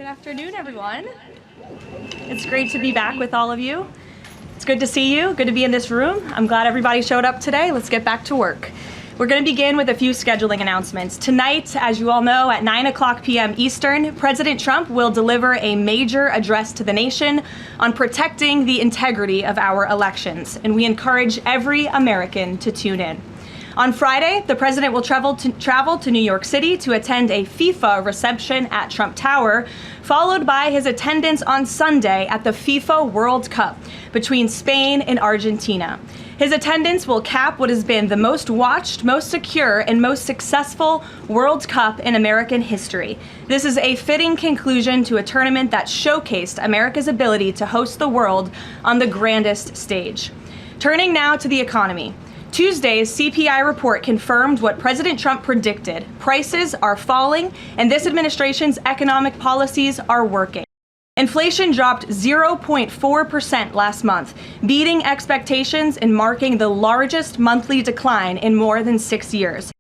Good afternoon, everyone. It's great to be back with all of you. It's good to see you, good to be in this room. I'm glad everybody showed up today. Let's get back to work. We're going to begin with a few scheduling announcements. Tonight, as you all know, at 9:00 p.m. Eastern, President Trump will deliver a major address to the nation on protecting the integrity of our elections, and we encourage every American to tune in. On Friday, the president will travel to New York City to attend a FIFA reception at Trump Tower, followed by his attendance on Sunday at the FIFA World Cup between Spain and Argentina. His attendance will cap what has been the most watched, most secure, and most successful World Cup in American history. This is a fitting conclusion to a tournament that showcased America's ability to host the world on the grandest stage. Turning now to the economy. Tuesday's CPI report confirmed what President Trump predicted. Prices are falling, and this administration's economic policies are working. Inflation dropped 0.4% last month, beating expectations and marking the largest monthly decline in more than 6 years.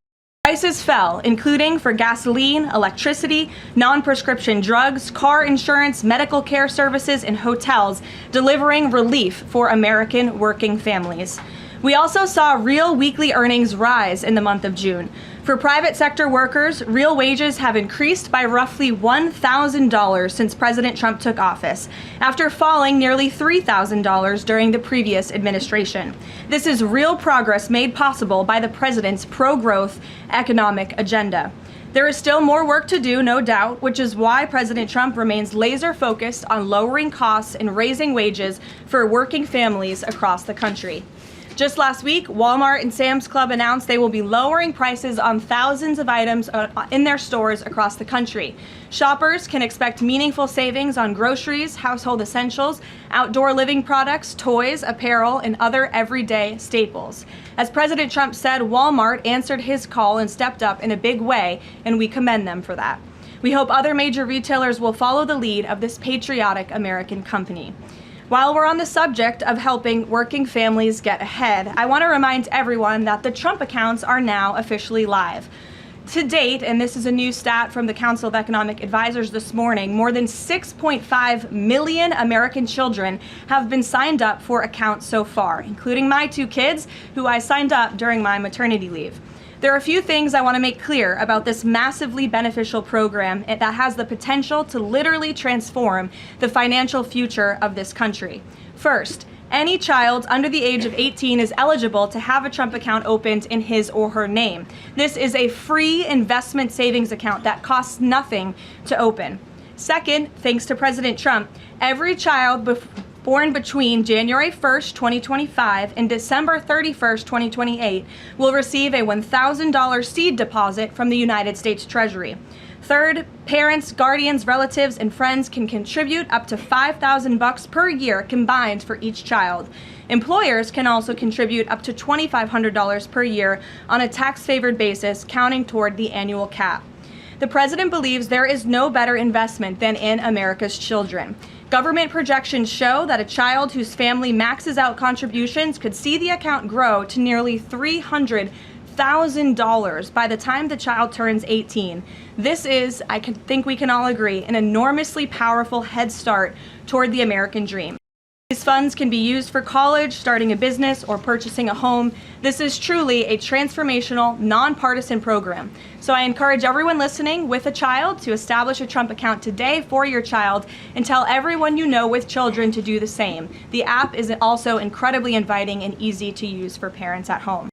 Prices fell, including for gasoline, electricity, non-prescription drugs, car insurance, medical care services, and hotels, delivering relief for American working families. We also saw real weekly earnings rise in the month of June. For private sector workers, real wages have increased by roughly $1,000 since President Trump took office, after falling nearly $3,000 during the previous administration. This is real progress made possible by the president's pro-growth economic agenda. There is still more work to do, no doubt, which is why President Trump remains laser-focused on lowering costs and raising wages for working families across the country. Just last week, Walmart and Sam's Club announced they will be lowering prices on thousands of items in their stores across the country. Shoppers can expect meaningful savings on groceries, household essentials, outdoor living products, toys, apparel, and other everyday staples. As President Trump said, Walmart answered his call and stepped up in a big way, and we commend them for that. We hope other major retailers will follow the lead of this patriotic American company. While we're on the subject of helping working families get ahead, I want to remind everyone that the Trump accounts are now officially live. To date, and this is a new stat from the Council of Economic Advisors this morning, more than 6.5 million American children have been signed up for accounts so far, including my 2 kids, who I signed up during my maternity leave. There are a few things I want to make clear about this massively beneficial program that has the potential to literally transform the financial future of this country. First, any child under the age of 18 is eligible to have a Trump account opened in his or her name. This is a free investment savings account that costs nothing to open. Second, thanks to President Trump, every child born between January 1st, 2025 and December 31st, 2028 will receive a $1,000 seed deposit from the United States Treasury. Third, parents, guardians, relatives, and friends can contribute up to $5,000 per year combined for each child. Employers can also contribute up to $2,500 per year on a tax-favored basis, counting toward the annual cap. The president believes there is no better investment than in America's children. Government projections show that a child whose family maxes out contributions could see the account grow to nearly $300,000 by the time the child turns 18. This is, I think we can all agree, an enormously powerful head start toward the American dream. These funds can be used for college, starting a business, or purchasing a home. This is truly a transformational, nonpartisan program. So I encourage everyone listening with a child to establish a Trump account today for your child and tell everyone you know with children to do the same. The app is also incredibly inviting and easy to use for parents at home.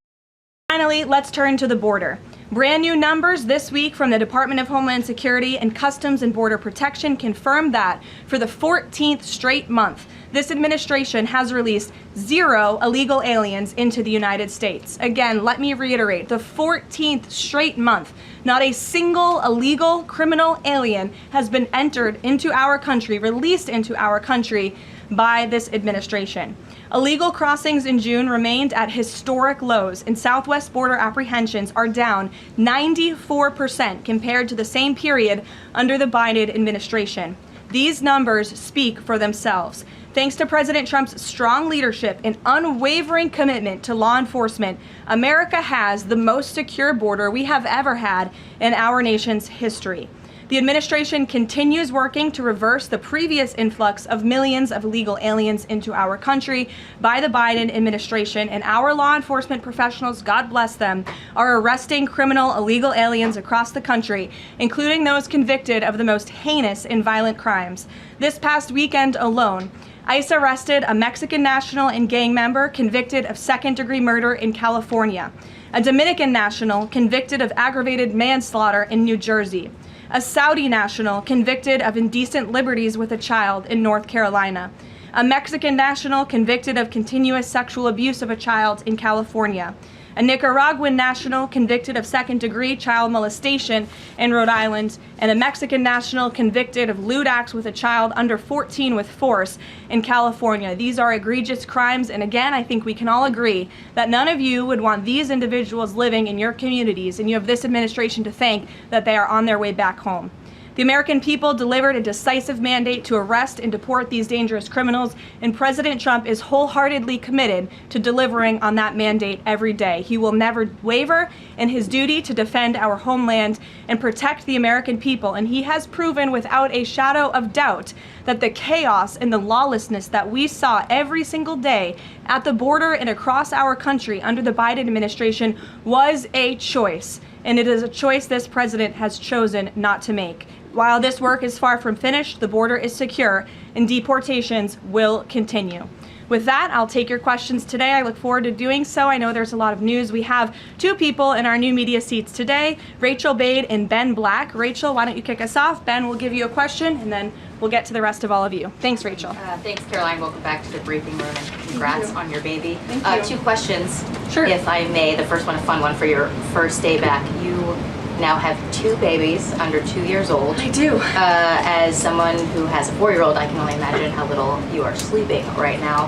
Finally, let's turn to the border. Brand new numbers this week from the Department of Homeland Security and Customs and Border Protection confirm that for the 14th straight month, this administration has released 0 illegal aliens into the United States. Again, let me reiterate, the 14th straight month, not a single illegal criminal alien has been entered into our country, released into our country by this administration. Illegal crossings in June remained at historic lows, and southwest border apprehensions are down 94% compared to the same period under the Biden administration. These numbers speak for themselves. Thanks to President Trump's strong leadership and unwavering commitment to law enforcement, America has the most secure border we have ever had in our nation's history. The administration continues working to reverse the previous influx of millions of illegal aliens into our country by the Biden administration, and our law enforcement professionals, God bless them, are arresting criminal illegal aliens across the country, including those convicted of the most heinous and violent crimes. This past weekend alone, ICE arrested a Mexican national and gang member convicted of second-degree murder in California, a Dominican national convicted of aggravated manslaughter in New Jersey, a Saudi national convicted of indecent liberties with a child in North Carolina, a Mexican national convicted of continuous sexual abuse of a child in California, a Nicaraguan national convicted of second-degree child molestation in Rhode Island, and a Mexican national convicted of lewd acts with a child under 14 with force in California. These are egregious crimes, and again, I think we can all agree that none of you would want these individuals living in your communities, and you have this administration to thank that they are on their way back home. The American people delivered a decisive mandate to arrest and deport these dangerous criminals, and President Trump is wholeheartedly committed to delivering on that mandate every day. He will never waver in his duty to defend our homeland and protect the American people, and he has proven without a shadow of doubt that the chaos and the lawlessness that we saw every single day at the border and across our country under the Biden administration was a choice, and it is a choice this president has chosen not to make. While this work is far from finished, the border is secure, and deportations will continue. With that, I'll take your questions today. I look forward to doing so. I know there's a lot of news. We have two people in our new media seats today, Rachel Bade and Ben Black. Rachel, why don't you kick us off? Ben will give you a question, and then we'll get to the rest of all of you. Thanks, Rachel. Thanks, Caroline. Welcome back to the briefing room, and congrats on your baby. Thank you. Two questions, Sure. if I may. The first one, a fun one for your first day back. You now have two babies under 2 years old. I do. As someone who has a 4-year-old, I can only imagine how little you are sleeping right now.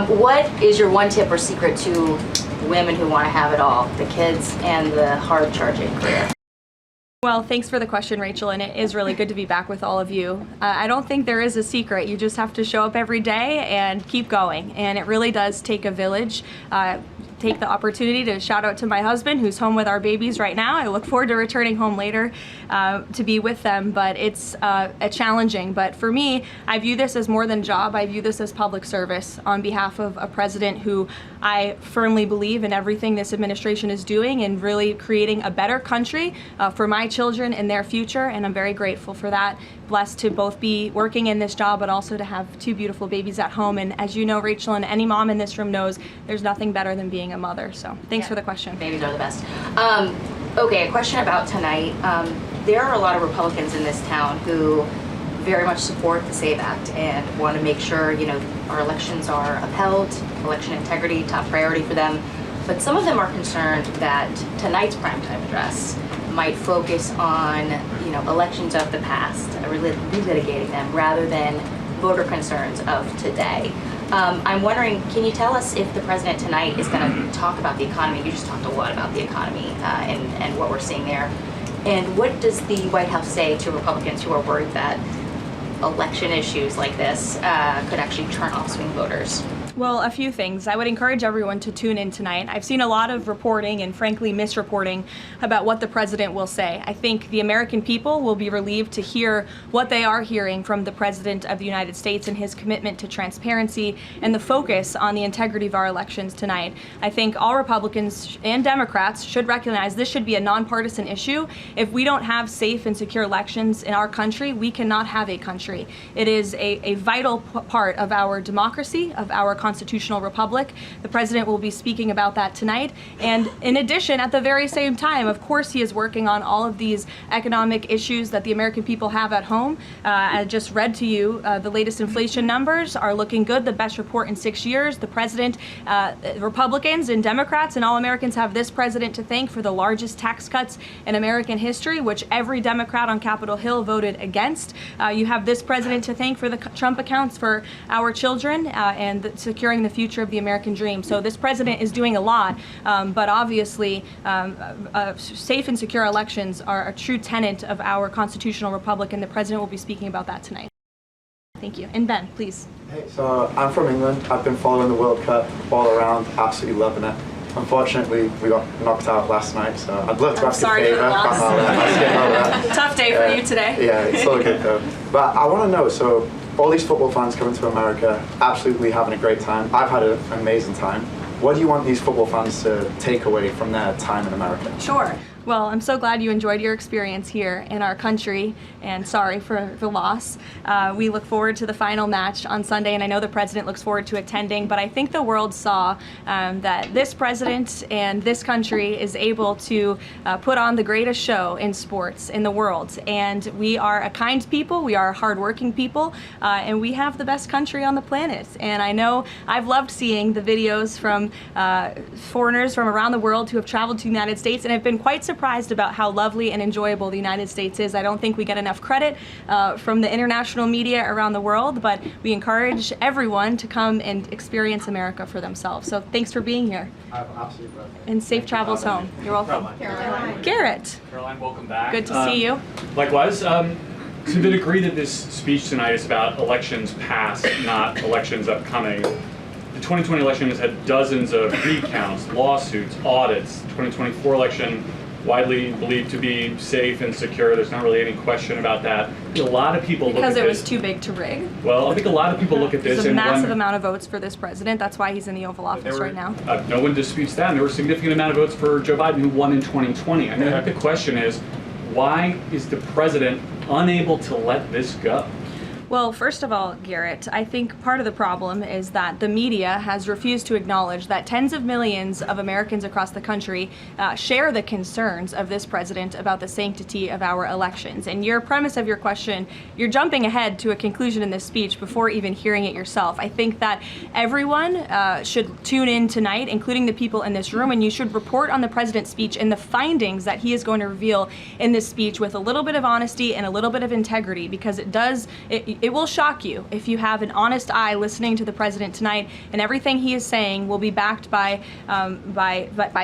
What is your one tip or secret to women who want to have it all, the kids and the hard-charging career? Well, thanks for the question, Rachel, and it is really good to be back with all of you. I don't think there is a secret. You just have to show up every day and keep going, and it really does take a village. Take the opportunity to shout out to my husband, who's home with our babies right now. I look forward to returning home later to be with them, but it's challenging. But for me, I view this as more than a job. I view this as public service on behalf of a president who I firmly believe in everything this administration is doing and really creating a better country for my children and their future, and I'm very grateful for that. Blessed to both be working in this job, but also to have two beautiful babies at home. And as you know, Rachel, and any mom in this room knows, there's nothing better than being a mother. So thanks for the question. Babies are the best. Okay, a question about tonight. There are a lot of Republicans in this town who very much support the SAVE Act and want to make sure, you know, our elections are upheld, election integrity, top priority for them. But some of them are concerned that tonight's primetime address might focus on, you know, elections of the past, relitigating them rather than voter concerns of today. I'm wondering, can you tell us if the president tonight is going to talk about the economy? You just talked a lot about the economy and what we're seeing there. And what does the White House say to Republicans who are worried that election issues like this could actually turn off swing voters? Well, a few things. I would encourage everyone to tune in tonight. I've seen a lot of reporting and frankly misreporting about what the president will say. I think the American people will be relieved to hear what they are hearing from the president of the United States and his commitment to transparency and the focus on the integrity of our elections tonight. I think all Republicans and Democrats should recognize this should be a nonpartisan issue. If we don't have safe and secure elections in our country, we cannot have a country. It is a vital part of our democracy, of our constitutional republic. The president will be speaking about that tonight. And in addition, at the very same time, of course, he is working on all of these economic issues that the American people have at home. I just read to you the latest inflation numbers are looking good, the best report in 6 years. The president, Republicans and Democrats and all Americans have this president to thank for the largest tax cuts in American history, which every Democrat on Capitol Hill voted against. You have this president to thank for the Trump accounts for our children and securing the future of the American dream. So this president is doing a lot, but obviously safe and secure elections are a true tenet of our constitutional republic, and the president will be speaking about that tonight. Thank you. And Ben, please. Hey, so I'm from England. I've been following the World Cup all around, absolutely loving it. unfortunately, we got knocked out last night, so I'd love to ask a sorry for favour. the loss. I'll skip over that. Tough day for you today. Yeah, it's all good though. But I want to know, so all these football fans coming to America, absolutely having a great time. I've had an amazing time. What do you want these football fans to take away from their time in America? Sure. Well, I'm so glad you enjoyed your experience here in our country, and sorry for the loss. We look forward to the final match on Sunday, and I know the president looks forward to attending, but I think the world saw that this president and this country is able to put on the greatest show in sports in the world. And we are a kind people, we are hardworking people, and we have the best country on the planet. And I know I've loved seeing the videos from foreigners from around the world who have traveled to the United States and have been quite surprised about how lovely and enjoyable the United States is. I don't think we get enough credit from the international media around the world, but we encourage everyone to come and experience America for themselves. So thanks for being here. Absolutely. And safe travels home. You're welcome. Caroline. Garrett, Caroline, welcome back. good to see you. Likewise. To the degree that this speech tonight is about elections past, not elections upcoming, the 2020 election has had dozens of recounts, lawsuits, audits. 2024 election widely believed to be safe and secure. There's not really any question about that. A lot of people look at this. Because it was too big to rig. Well, I think a lot of people look at this There's a and massive wonder, amount of votes for this president. That's why he's in the Oval Office right now. No one disputes that. And there were a significant amount of votes for Joe Biden, who won in 2020. I think the question is, why is the president unable to let this go? Well, first of all, Garrett, I think part of the problem is that the media has refused to acknowledge that tens of millions of Americans across the country share the concerns of this president about the sanctity of our elections. And your premise of your question, you're jumping ahead to a conclusion in this speech before even hearing it yourself. I think that everyone should tune in tonight, including the people in this room, and you should report on the president's speech and the findings that he is going to reveal in this speech with a little bit of honesty and a little bit of integrity, because it will shock you if you have an honest eye listening to the president tonight, and everything he is saying will be backed by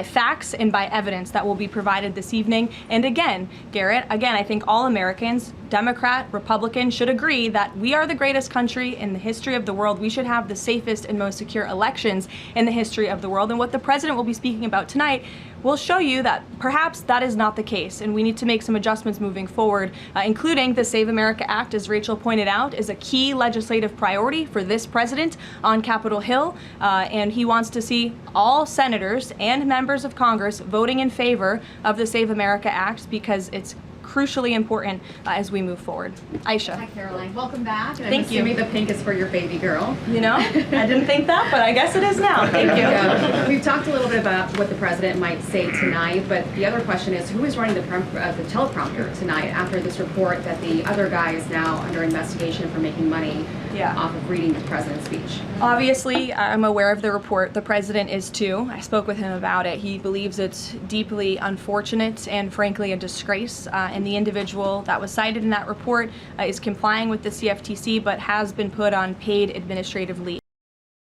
facts and by evidence that will be provided this evening. And again, Garrett, I think all Americans, Democrat, Republican, should agree that we are the greatest country in the history of the world. We should have the safest and most secure elections in the history of the world. And what the president will be speaking about tonight will show you that perhaps that is not the case, and we need to make some adjustments moving forward, including the Save America Act, as Rachel pointed out, is a key legislative priority for this president on Capitol Hill, and he wants to see all senators and members of Congress voting in favor of the Save America Act, because it's crucially important as we move forward. Aisha. Hi, Caroline. Welcome back. And Thank you. I'm assuming the pink is for your baby girl. You know, I didn't think that, but I guess it is now. Thank you. We've talked a little bit about what the president might say tonight, but the other question is, who is running the teleprompter tonight after this report that the other guy is now under investigation for making money off of reading the president's speech? Obviously, I'm aware of the report. The president is too. I spoke with him about it. He believes it's deeply unfortunate and frankly a disgrace. And the individual that was cited in that report is complying with the CFTC, but has been put on paid administrative leave.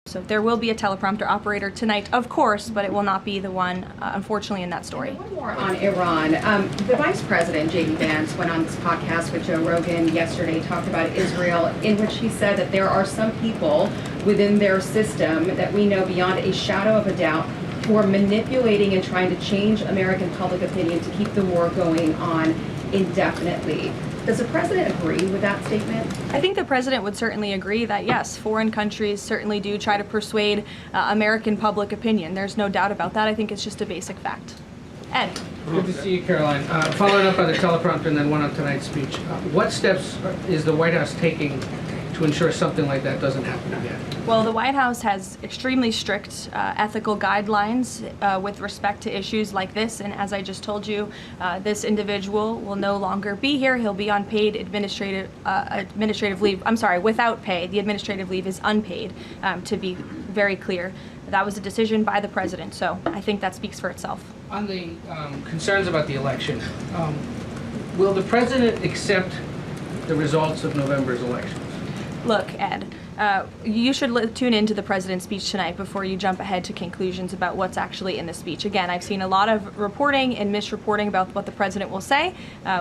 So there will be a teleprompter operator tonight, of course, but it will not be the one, unfortunately, in that story. One more on Iran. The Vice President, J.D. Vance, went on this podcast with Joe Rogan yesterday, talked about Israel, in which he said that there are some people within their system that we know beyond a shadow of a doubt who are manipulating and trying to change American public opinion to keep the war going on indefinitely. Does the president agree with that statement? I think the president would certainly agree that, yes, foreign countries certainly do try to persuade American public opinion. There's no doubt about that. I think it's just a basic fact. Ed. Good to see you, Caroline. Following up on the teleprompter and then one on tonight's speech, what steps is the White House taking to ensure something like that doesn't happen again? Well, the White House has extremely strict ethical guidelines with respect to issues like this, and as I just told you, this individual will no longer be here. He'll be on paid administrative leave. I'm sorry, without pay. The administrative leave is unpaid, to be very clear. That was a decision by the president, so I think that speaks for itself. On the concerns about the election, will the president accept the results of November's elections? Look, Ed, you should tune into the president's speech tonight before you jump ahead to conclusions about what's actually in the speech. Again, I've seen a lot of reporting and misreporting about what the president will say.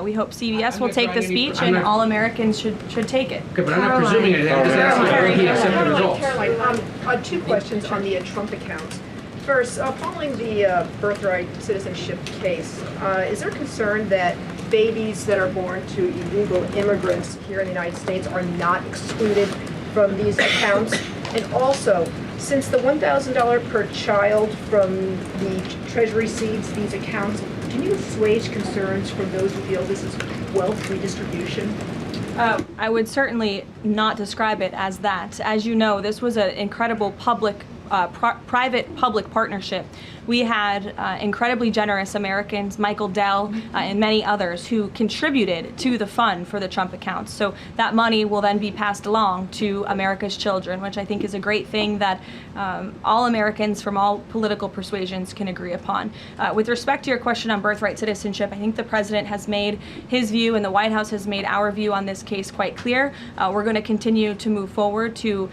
We hope CBS will take the speech, and all Americans should take it. Okay, but I'm not presuming anything. I'm just asking whether he accepts the results. Caroline, two questions on the Trump account. First, following the birthright citizenship case, is there concern that babies that are born to illegal immigrants here in the United States are not excluded from these accounts? And also, since the $1,000 per child from the Treasury seeds these accounts, can you assuage concerns from those who feel this is wealth redistribution? I would certainly not describe it as that. As you know, this was an incredible private-public partnership. We had incredibly generous Americans, Michael Dell and many others, who contributed to the fund for the Trump accounts. So that money will then be passed along to America's children, which I think is a great thing that all Americans from all political persuasions can agree upon. With respect to your question on birthright citizenship, I think the president has made his view and the White House has made our view on this case quite clear. We're going to continue to move forward to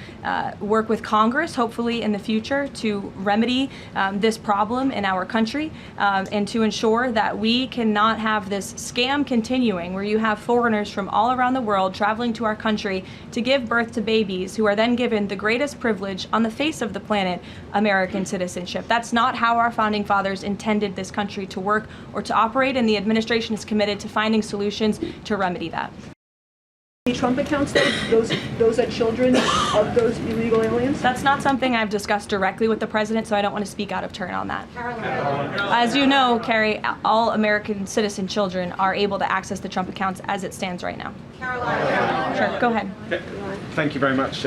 work with Congress, hopefully in the future, to remedy this problem in our country and to ensure that we cannot have this scam continuing where you have foreigners from all around the world traveling to our country to give birth to babies who are then given the greatest privilege on the face of the planet, American citizenship. That's not how our founding fathers intended this country to work or to operate, and the administration is committed to finding solutions to remedy that. Trump accounts, those are children of those illegal aliens? That's not something I've discussed directly with the president, so I don't want to speak out of turn on that. As you know, Carrie, all American citizen children are able to access the Trump accounts as it stands right now. Sure, go ahead. Thank you very much,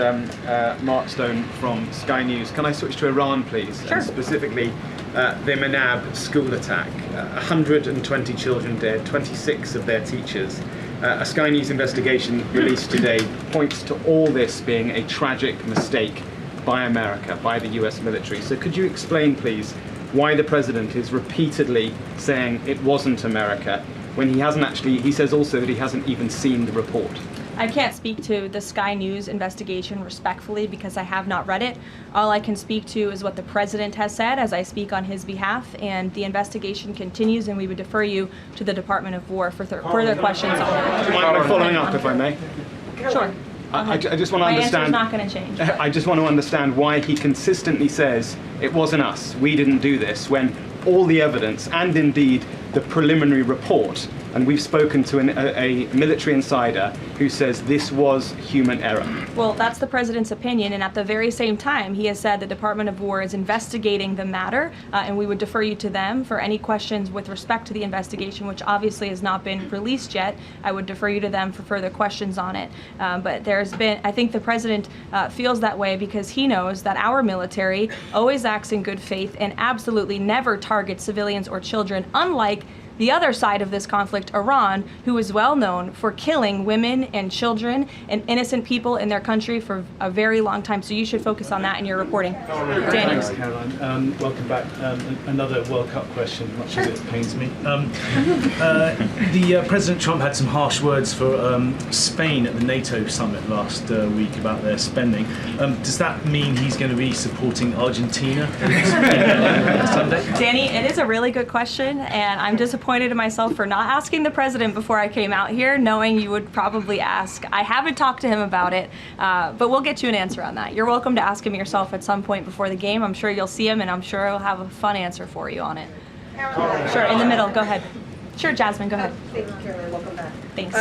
Mark Stone from Sky News. Can I switch to Iran, please? Sure. And specifically, the Manab school attack. 120 children dead, 26 of their teachers. A Sky News investigation released today points to all this being a tragic mistake by America, by the US military. So could you explain, please, why the president is repeatedly saying it wasn't America, when he hasn't actually, he says also that he hasn't even seen the report? I can't speak to the Sky News investigation respectfully because I have not read it. All I can speak to is what the president has said as I speak on his behalf, and the investigation continues, and we would defer you to the Department of War for further questions on it. Do you mind following up, if I may? Sure. I just want to My understand. answer's not going to change. I just want to understand why he consistently says it wasn't us, we didn't do this, when all the evidence and indeed the preliminary report, and we've spoken to a military insider who says this was human error. Well, that's the president's opinion, and at the very same time, he has said the Department of War is investigating the matter, and we would defer you to them for any questions with respect to the investigation, which obviously has not been released yet. I would defer you to them for further questions on it. But there's been, I think the president feels that way because he knows that our military always acts in good faith and absolutely never targets civilians or children, unlike the other side of this conflict, Iran, who is well known for killing women and children and innocent people in their country for a very long time. So you should focus on that in your reporting. Danny. Thanks, Caroline. Welcome back. Another World Cup question, much as it pains me. President Trump had some harsh words for Spain at the NATO summit last week about their spending. Does that mean he's going to be supporting Argentina Sunday? Danny, it is a really good question, and I'm disappointed in myself for not asking the president before I came out here, knowing you would probably ask. I haven't talked to him about it, but we'll get you an answer on that. You're welcome to ask him yourself at some point before the game. I'm sure you'll see him, and I'm sure he'll have a fun answer for you on it. Sure, in the middle, go ahead. Sure, Jasmine, go ahead. Thank you, Caroline. Welcome back. Thanks.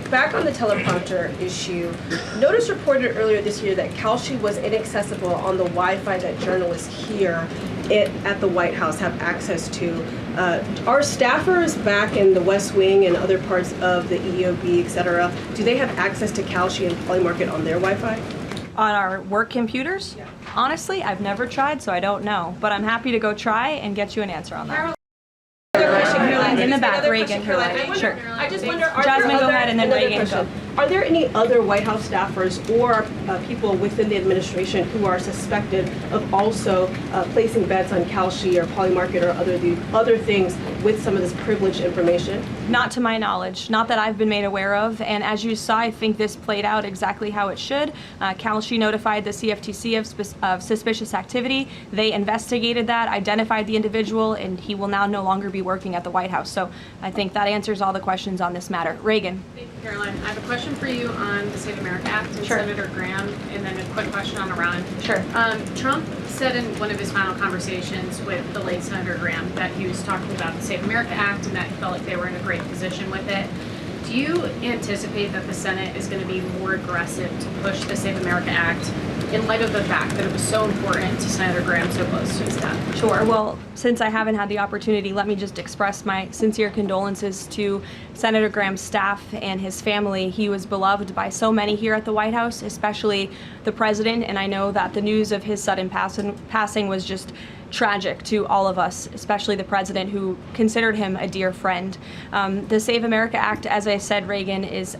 Back on the teleprompter issue, Notice reported earlier this year that Kalshi was inaccessible on the Wi-Fi that journalists here at the White House have access to. Are staffers back in the West Wing and other parts of the EOB, et cetera, do they have access to Kalshi and Polymarket on their Wi-Fi? On our work computers? Yeah. Honestly, I've never tried, so I don't know. But I'm happy to go try and get you an answer on that. In the back, Reagan. Sure. I just wonder, are Jasmine, there go other, ahead, and then another Reagan, question. go. Are there any other White House staffers or people within the administration who are suspected of also placing bets on Kalshi or Polymarket or other things with some of this privileged information? Not to my knowledge, not that I've been made aware of. And as you saw, I think this played out exactly how it should. Kalshi notified the CFTC of suspicious activity. They investigated that, identified the individual, and he will now no longer be working at the White House. So I think that answers all the questions on this matter. Reagan. Thank you, Caroline. I have a question for you on the Save America Act and Sure. Senator Graham, and then a quick question on Iran. Sure. Trump said in one of his final conversations with the late Senator Graham that he was talking about the Save America Act and that he felt like they were in a great position with it. Do you anticipate that the Senate is going to be more aggressive to push the Save America Act in light of the fact that it was so important to Senator Graham so close to his death? Sure. Well, since I haven't had the opportunity, let me just express my sincere condolences to Senator Graham's staff and his family. He was beloved by so many here at the White House, especially the president, and I know that the news of his sudden passing was just tragic to all of us, especially the president, who considered him a dear friend. The Save America Act, as I said, Reagan, is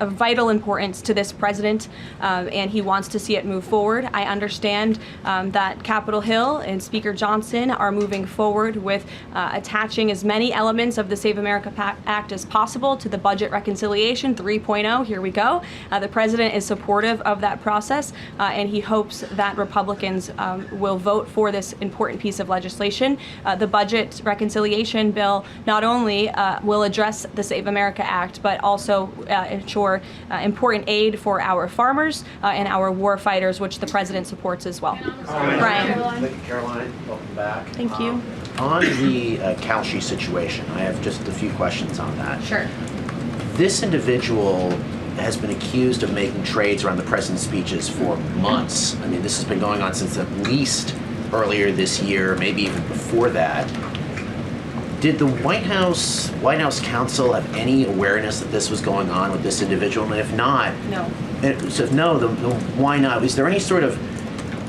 of vital importance to this president, and he wants to see it move forward. I understand that Capitol Hill and Speaker Johnson are moving forward with attaching as many elements of the Save America Act as possible to the Budget Reconciliation 3.0. Here we go. The president is supportive of that process, and he hopes that Republicans will vote for this important piece of legislation. The Budget Reconciliation bill not only will address the Save America Act, but also ensure important aid for our farmers and our war fighters, which the president supports as well. Brian. Thank you, Caroline. Welcome back. Thank you. On the Kalshi situation, I have just a few questions on that. Sure. This individual has been accused of making trades around the president's speeches for months. I mean, this has been going on since at least earlier this year, maybe even before that. Did the White House counsel have any awareness that this was going on with this individual? And if not, No. So if no, then why not? Is there any sort of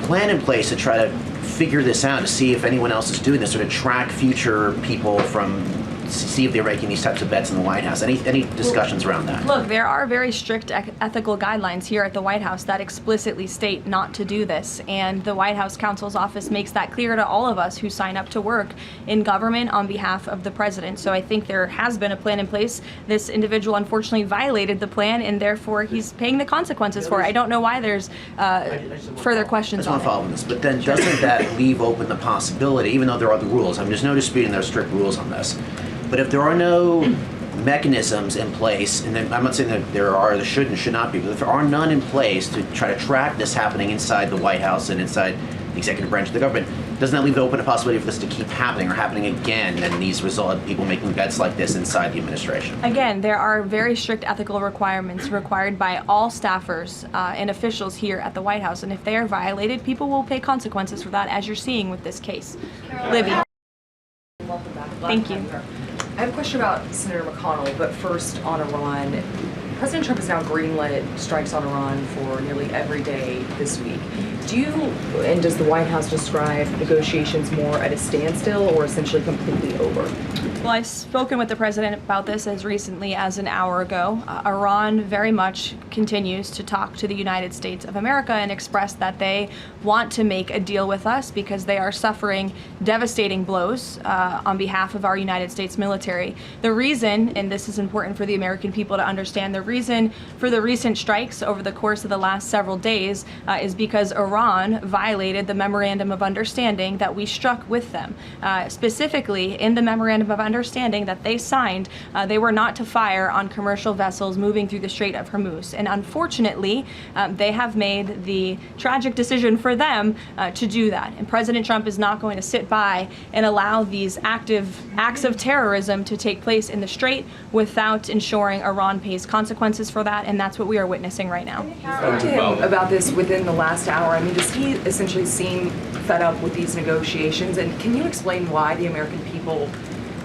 plan in place to try to figure this out, to see if anyone else is doing this, or to track future people from, see if they're making these types of bets in the White House? Any discussions around that? Look, there are very strict ethical guidelines here at the White House that explicitly state not to do this, and the White House counsel's office makes that clear to all of us who sign up to work in government on behalf of the president. So I think there has been a plan in place. This individual unfortunately violated the plan, and therefore he's paying the consequences for it. I don't know why there's further questions I on just want to follow up on this, but then doesn't that leave open the possibility, even though there are the rules, I mean, there's no disputing there are strict rules on this, but if there are no mechanisms in place, and then I'm not saying that there should and should not be, but if there are none in place to try to track this happening inside the White House and inside the executive branch of the government, doesn't that leave open a possibility for this to keep happening or happening again, and these result people making bets like this inside the administration? Again, there are very strict ethical requirements required by all staffers and officials here at the White House, and if they are violated, people will pay consequences for that, as you're seeing with this case. Libby. Welcome back. Thank you. I have a question about Senator McConnell, but first on Iran. President Trump has now greenlit strikes on Iran for nearly every day this week. Does the White House describe negotiations more at a standstill or essentially completely over? Well, I've spoken with the president about this as recently as an hour ago. Iran very much continues to talk to the United States of America and express that they want to make a deal with us because they are suffering devastating blows on behalf of our United States military. The reason, and this is important for the American people to understand, the reason for the recent strikes over the course of the last several days is because Iran violated the Memorandum of Understanding that we struck with them. Specifically, in the Memorandum of Understanding that they signed, they were not to fire on commercial vessels moving through the Strait of Hormuz. And unfortunately, they have made the tragic decision for them to do that. And President Trump is not going to sit by and allow these active acts of terrorism to take place in the Strait without ensuring Iran pays consequences for that. And that's what we are witnessing right now. Spoke to him about this within the last hour. I mean, does he essentially seem fed up with these negotiations? And can you explain why the American people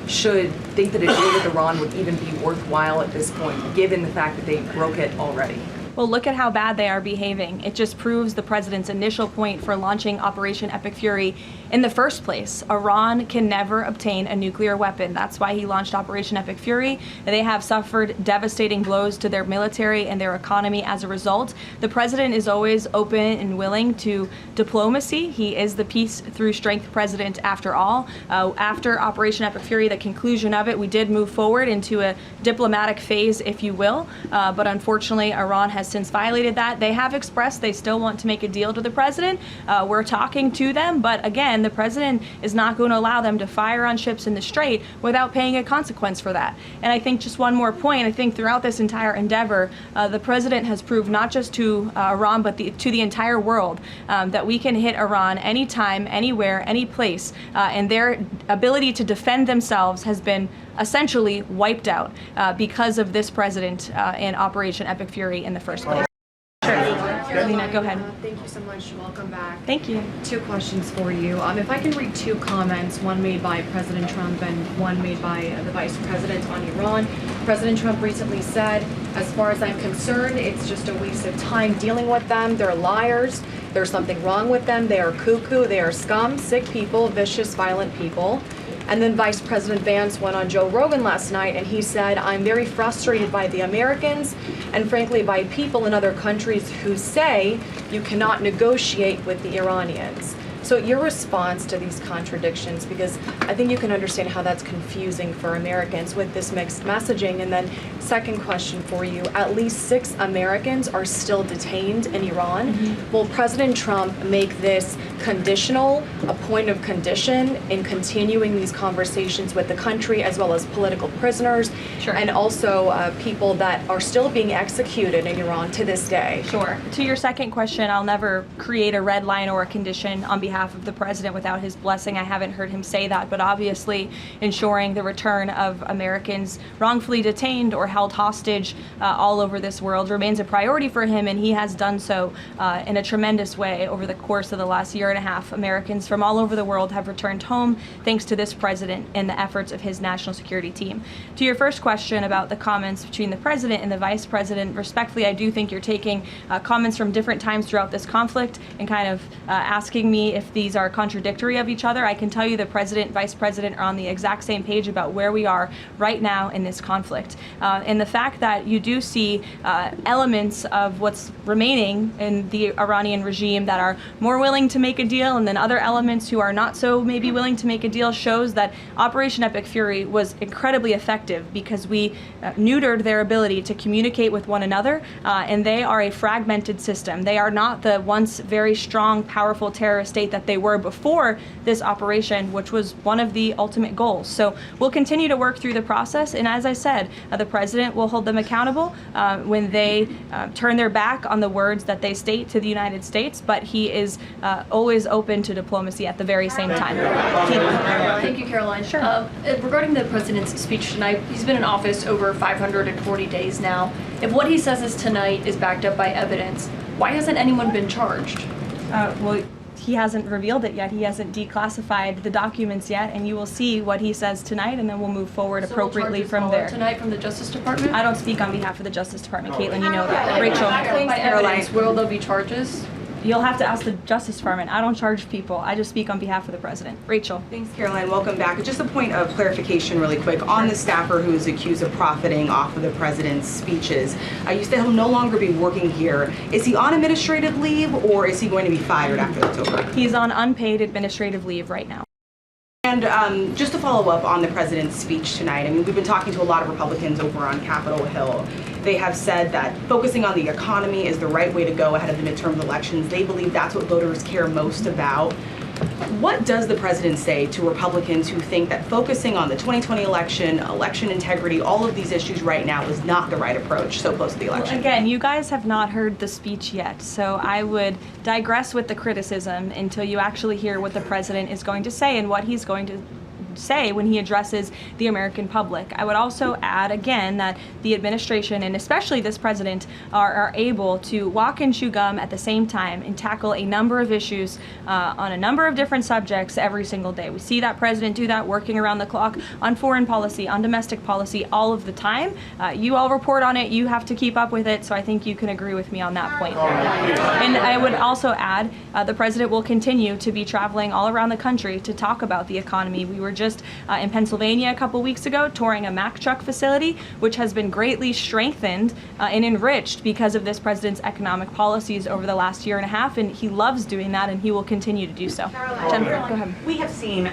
should think that a deal with Iran would even be worthwhile at this point, given the fact that they broke it already? well, look at how bad they are behaving. It just proves the president's initial point for launching Operation Epic Fury in the first place. Iran can never obtain a nuclear weapon. That's why he launched Operation Epic Fury. They have suffered devastating blows to their military and their economy as a result. The president is always open and willing to diplomacy. He is the peace through strength president after all. After Operation Epic Fury, the conclusion of it, we did move forward into a diplomatic phase, if you will, but unfortunately Iran has since violated that. They have expressed they still want to make a deal to the president. We're talking to them, but again, the president is not going to allow them to fire on ships in the Strait without paying a consequence for that. And I think just one more point, I think throughout this entire endeavor, the president has proved not just to Iran, but to the entire world that we can hit Iran anytime, anywhere, any place, and their ability to defend themselves has been essentially wiped out because of this president and Operation Epic Fury in the first place. Sure. Lena, go ahead. Thank you so much. Welcome back. Thank you. Two questions for you. If I can read two comments, one made by President Trump and one made by the Vice President on Iran. President Trump recently said, as far as I'm concerned, it's just a waste of time dealing with them. They're liars. There's something wrong with them. They are cuckoo. They are scum, sick people, vicious, violent people. And then Vice President Vance went on Joe Rogan last night and he said, I'm very frustrated by the Americans and frankly by people in other countries who say you cannot negotiate with the Iranians. So your response to these contradictions, because I think you can understand how that's confusing for Americans with this mixed messaging. And then second question for you, at least 6 Americans are still detained in Iran. Mm-hmm. Will President Trump make this conditional, a point of condition in continuing these conversations with the country as well as political prisoners? Sure. And also people that are still being executed in Iran to this day? Sure. To your second question, I'll never create a red line or a condition on behalf of the president without his blessing. I haven't heard him say that, but obviously ensuring the return of Americans wrongfully detained or held hostage all over this world remains a priority for him, and he has done so in a tremendous way over the course of the last year and a half. Americans from all over the world have returned home thanks to this president and the efforts of his national security team. To your first question about the comments between the president and the vice president, respectfully, I do think you're taking comments from different times throughout this conflict and kind of asking me if these are contradictory of each other. I can tell you the president, vice president are on the exact same page about where we are right now in this conflict. And the fact that you do see elements of what's remaining in the Iranian regime that are more willing to make a deal, and then other elements who are not so maybe willing to make a deal, shows that Operation Epic Fury was incredibly effective because we neutered their ability to communicate with one another, and they are a fragmented system. They are not the once very strong, powerful terrorist state that they were before this operation, which was one of the ultimate goals. So we'll continue to work through the process, and as I said, the president will hold them accountable when they turn their back on the words that they state to the United States, but he is always open to diplomacy at the very same time. Thank you, Caroline. Sure. Regarding the president's speech tonight, he's been in office over 540 days now. If what he says is tonight is backed up by evidence, why hasn't anyone been charged? Well, he hasn't revealed it yet. He hasn't declassified the documents yet, and you will see what he says tonight, and then we'll move forward appropriately from there. Tonight from the Justice Department? I don't speak on behalf of the Justice Department, Caitlin, you know that. Rachel. By evidence, will there be charges? You'll have to ask the Justice Department. I don't charge people. I just speak on behalf of the president. Rachel. Thanks, Caroline. Welcome back. Just a point of clarification really quick. On the staffer who is accused of profiting off of the president's speeches, you said he'll no longer be working here. Is he on administrative leave or is he going to be fired after that's over? He's on unpaid administrative leave right now. And just to follow up on the president's speech tonight, I mean, we've been talking to a lot of Republicans over on Capitol Hill. They have said that focusing on the economy is the right way to go ahead of the midterm elections. They believe that's what voters care most about. What does the president say to Republicans who think that focusing on the 2020 election, election integrity, all of these issues right now is not the right approach so close to the election? Well, again, you guys have not heard the speech yet, so I would digress with the criticism until you actually hear what the president is going to say and what he's going to say when he addresses the American public. I would also add again that the administration, and especially this president, are able to walk and chew gum at the same time and tackle a number of issues on a number of different subjects every single day. We see that president do that, working around the clock on foreign policy, on domestic policy, all of the time. You all report on it, you have to keep up with it, so I think you can agree with me on that point. And I would also add, the president will continue to be traveling all around the country to talk about the economy. We were just in Pennsylvania a couple weeks ago touring a Mack truck facility, which has been greatly strengthened and enriched because of this president's economic policies over the last year and a half, and he loves doing that, and he will continue to do so. Jennifer, go ahead. We have seen,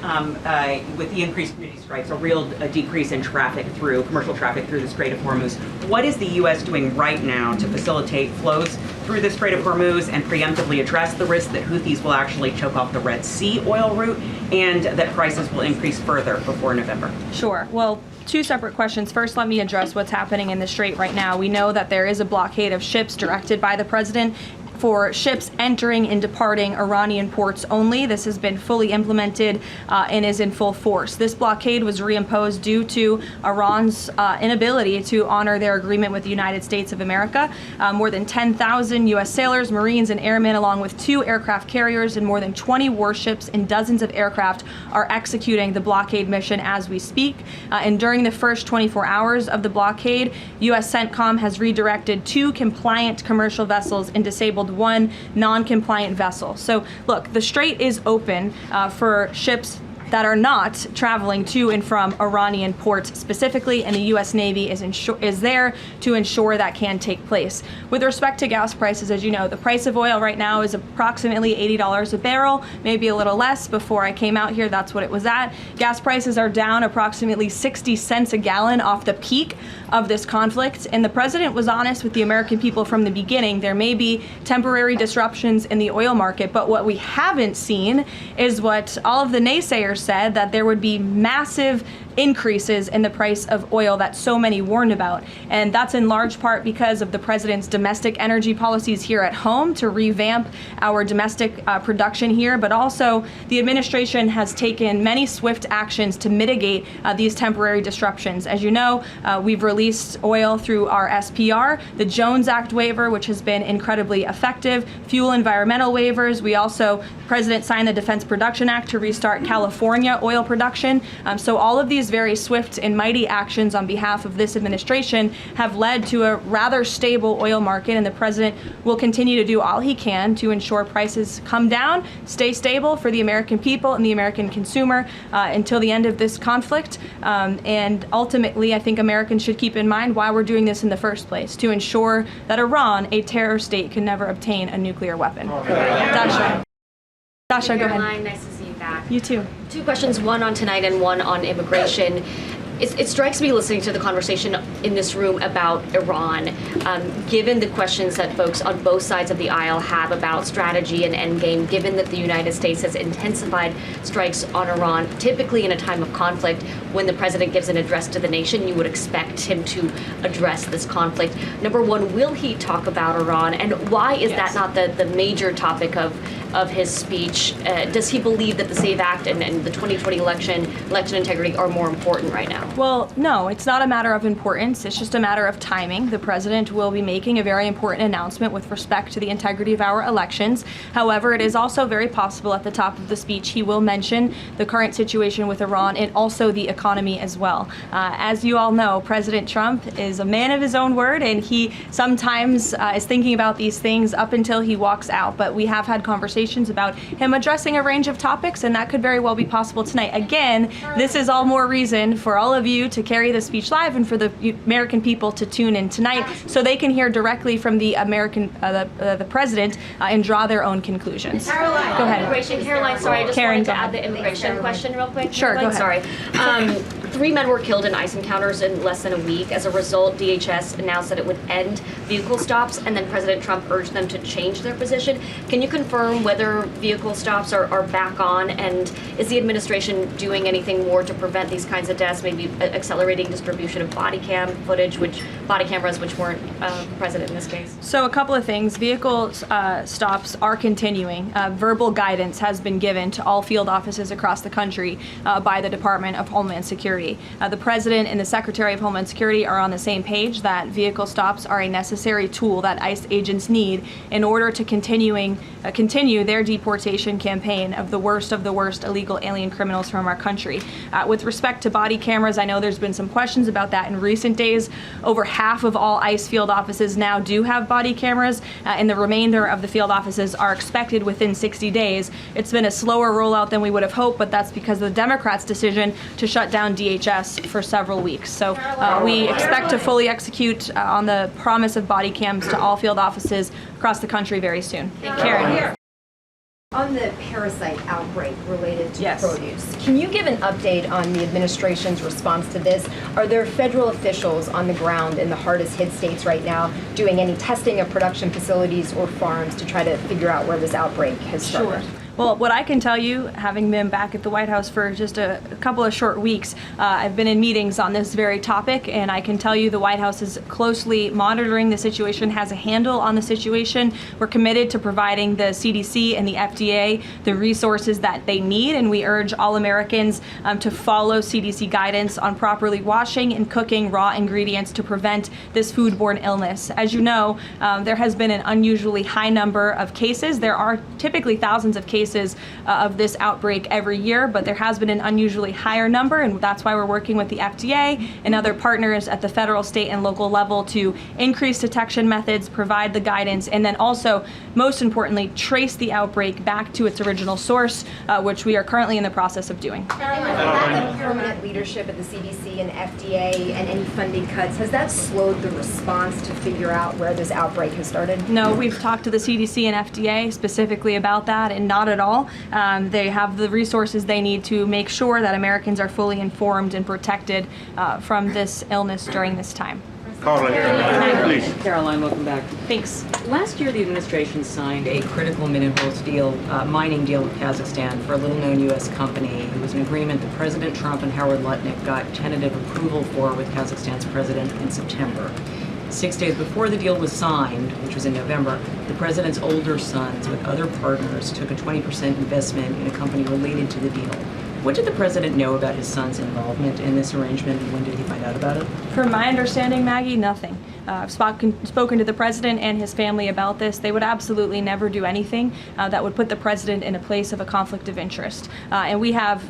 with the increased community strikes, a real decrease in traffic through, commercial traffic through the Strait of Hormuz. What is the U.S. doing right now to facilitate flows through the Strait of Hormuz and preemptively address the risk that Houthis will actually choke off the Red Sea oil route and that prices will increase further before November? Sure. Well, two separate questions. First, let me address what's happening in the Strait right now. We know that there is a blockade of ships directed by the president for ships entering and departing Iranian ports only. This has been fully implemented and is in full force. This blockade was reimposed due to Iran's inability to honor their agreement with the United States of America. More than 10,000 U.S. sailors, Marines, and airmen, along with 2 aircraft carriers and more than 20 warships and dozens of aircraft, are executing the blockade mission as we speak. And during the first 24 hours of the blockade, U.S. CENTCOM has redirected 2 compliant commercial vessels and disabled 1 non-compliant vessel. So look, the Strait is open for ships that are not traveling to and from Iranian ports specifically, and the U.S. Navy is there to ensure that can take place. With respect to gas prices, as you know, the price of oil right now is approximately $80 a barrel, maybe a little less. Before I came out here, that's what it was at. Gas prices are down approximately 60 cents a gallon off the peak of this conflict, and the president was honest with the American people from the beginning. There may be temporary disruptions in the oil market, but what we haven't seen is what all of the naysayers said, that there would be massive increases in the price of oil that so many warned about. And that's in large part because of the president's domestic energy policies here at home to revamp our domestic production here, but also the administration has taken many swift actions to mitigate these temporary disruptions. As you know, we've released oil through our SPR, the Jones Act waiver, which has been incredibly effective, fuel environmental waivers. We also, the president signed the Defense Production Act to restart California oil production. So all of these very swift and mighty actions on behalf of this administration have led to a rather stable oil market, and the president will continue to do all he can to ensure prices come down, stay stable for the American people and the American consumer until the end of this conflict. And ultimately, I think Americans should keep in mind why we're doing this in the first place, to ensure that Iran, a terror state, can never obtain a nuclear weapon. Dasha, go ahead. Caroline, nice to see you back. You too. 2 questions, one on tonight and one on immigration. It strikes me listening to the conversation in this room about Iran, given the questions that folks on both sides of the aisle have about strategy and endgame, given that the United States has intensified strikes on Iran, typically in a time of conflict, when the president gives an address to the nation, you would expect him to address this conflict. Number one, will he talk about Iran, and why is that not the major topic of his speech? Does he believe that the SAVE Act and the 2020 election integrity are more important right now? Well, no, it's not a matter of importance. It's just a matter of timing. The president will be making a very important announcement with respect to the integrity of our elections. However, it is also very possible at the top of the speech he will mention the current situation with Iran and also the economy as well. As you all know, President Trump is a man of his own word, and he sometimes is thinking about these things up until he walks out. But we have had conversations about him addressing a range of topics, and that could very well be possible tonight. Again, this is all more reason for all of you to carry the speech live and for the American people to tune in tonight so they can hear directly from the the president and draw their own conclusions. Caroline, go ahead. Immigration. Caroline, sorry, I just wanted to add the immigration question real quick. Sure, Caroline, go ahead. Sorry. 3 men were killed in ICE encounters in less than a week. As a result, DHS announced that it would end vehicle stops, and then President Trump urged them to change their position. Can you confirm whether vehicle stops are back on, and is the administration doing anything more to prevent these kinds of deaths, maybe accelerating distribution of body cameras which weren't present in this case? So a couple of things. Vehicle stops are continuing. Verbal guidance has been given to all field offices across the country by the Department of Homeland Security. The President and the Secretary of Homeland Security are on the same page that vehicle stops are a necessary tool that ICE agents need in order to continue their deportation campaign of the worst illegal alien criminals from our country. With respect to body cameras, I know there's been some questions about that in recent days. Over half of all ICE field offices now do have body cameras, and the remainder of the field offices are expected within 60 days. It's been a slower rollout than we would have hoped, but that's because of the Democrats' decision to shut down DHS for several weeks. So we expect to fully execute on the promise of body cams to all field offices across the country very soon. Karen. On the parasite outbreak related to produce, can you give an update on the administration's response to this? Are there federal officials on the ground in the hardest hit states right now doing any testing of production facilities or farms to try to figure out where this outbreak has started? Sure. Well, what I can tell you, having been back at the White House for just a couple of short weeks, I've been in meetings on this very topic, and I can tell you the White House is closely monitoring the situation, has a handle on the situation. We're committed to providing the CDC and the FDA the resources that they need, and we urge all Americans to follow CDC guidance on properly washing and cooking raw ingredients to prevent this foodborne illness. As you know, there has been an unusually high number of cases. There are typically thousands of cases of this outbreak every year, but there has been an unusually higher number, and that's why we're working with the FDA and other partners at the federal, state, and local level to increase detection methods, provide the guidance, and then also, most importantly, trace the outbreak back to its original source, which we are currently in the process of doing. Lack of permanent leadership at the CDC and FDA and any funding cuts, has that slowed the response to figure out where this outbreak has started? No, we've talked to the CDC and FDA specifically about that, and not at all. They have the resources they need to make sure that Americans are fully informed and protected from this illness during this time. Karoline, please. Karoline, welcome back. Thanks. Last year, the administration signed a critical minerals deal, mining deal with Kazakhstan for a little-known U.S. company. It was an agreement that President Trump and Howard Lutnick got tentative approval for with Kazakhstan's president in September. 6 days before the deal was signed, which was in November, the president's older sons with other partners took a 20% investment in a company related to the deal. What did the president know about his son's involvement in this arrangement, and when did he find out about it? From my understanding, Maggie, nothing. I've spoken to the president and his family about this. They would absolutely never do anything that would put the president in a place of a conflict of interest. And we have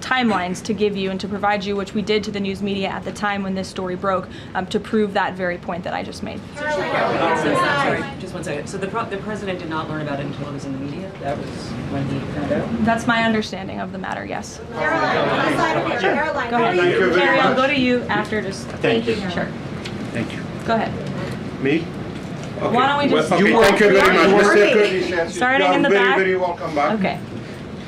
timelines to give you and to provide you, which we did to the news media at the time when this story broke, to prove that very point that I just made. Sorry, just 1 second. So the president did not learn about it until it was in the media? That was when he found out? That's my understanding of the matter, yes. Caroline, Go ahead. Thank you very Carrie, I'll much. go to you after. Just Thank you. Sure. Thank you. Go ahead. Me? Okay. Why don't we just... Okay, thank you very much, Mr. Curtis. Starting in the back. Very welcome back. Okay.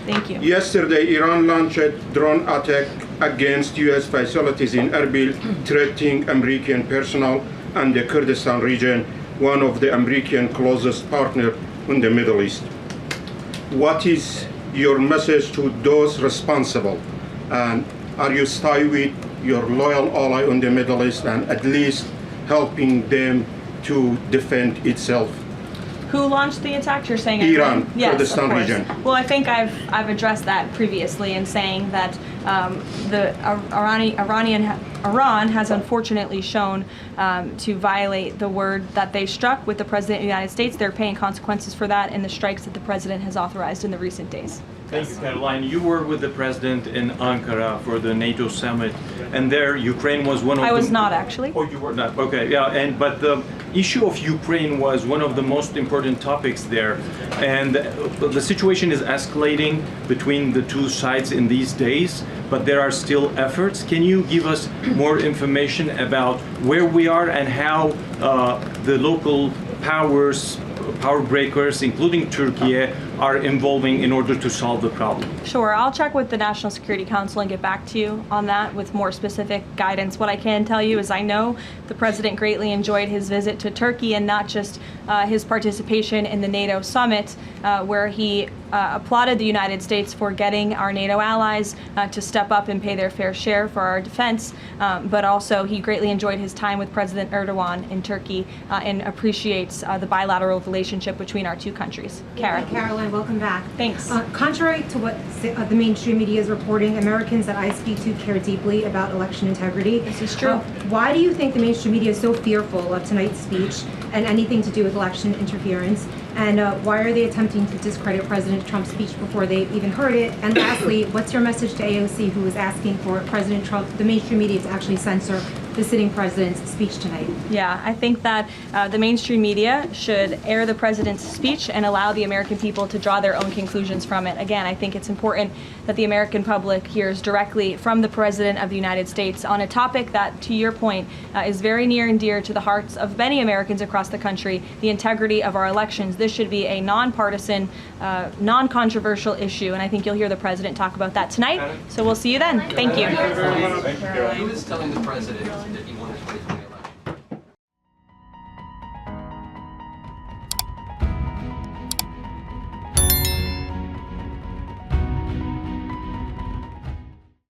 Thank you. Yesterday, Iran launched a drone attack against U.S. facilities in Erbil, threatening American personnel and the Kurdistan region, one of the American closest partners in the Middle East. What is your message to those responsible? And are you staying with your loyal ally in the Middle East and at least helping them to defend itself? Who launched the attack? You're saying Iran, yes, Kurdistan of course. region. Well, I think I've addressed that previously in saying that Iran has unfortunately shown to violate the word that they struck with the President of the United States. They're paying consequences for that in the strikes that the President has authorized in the recent days. Thank you, Caroline. You were with the President in Ankara for the NATO summit, and there Ukraine was one of I was not, actually. Oh, you were not? Okay, yeah, but the issue of Ukraine was one of the most important topics there, and the situation is escalating between the two sides in these days, but there are still efforts. Can you give us more information about where we are and how the local powers power breakers, including Turkey, are involving in order to solve the problem? Sure, I'll check with the National Security Council and get back to you on that with more specific guidance. What I can tell you is I know the president greatly enjoyed his visit to Turkey, and not just his participation in the NATO summit, where he applauded the United States for getting our NATO allies to step up and pay their fair share for our defense, but also he greatly enjoyed his time with President Erdogan in Turkey and appreciates the bilateral relationship between our two countries. Kara. Hi, Caroline, welcome back. Thanks. Contrary to what the mainstream media is reporting, Americans that I speak to care deeply about election integrity. This is true. Why do you think the mainstream media is so fearful of tonight's speech and anything to do with election interference? And why are they attempting to discredit President Trump's speech before they've even heard it? And lastly, what's your message to AOC, who is asking for President Trump, the mainstream media, to actually censor the sitting president's speech tonight? Yeah, I think that the mainstream media should air the president's speech and allow the American people to draw their own conclusions from it. Again, I think it's important that the American public hears directly from the President of the United States on a topic that, to your point, is very near and dear to the hearts of many Americans across the country, the integrity of our elections. This should be a nonpartisan, non-controversial issue, and I think you'll hear the president talk about that tonight. So we'll see you then. Thank you. He was telling the president that he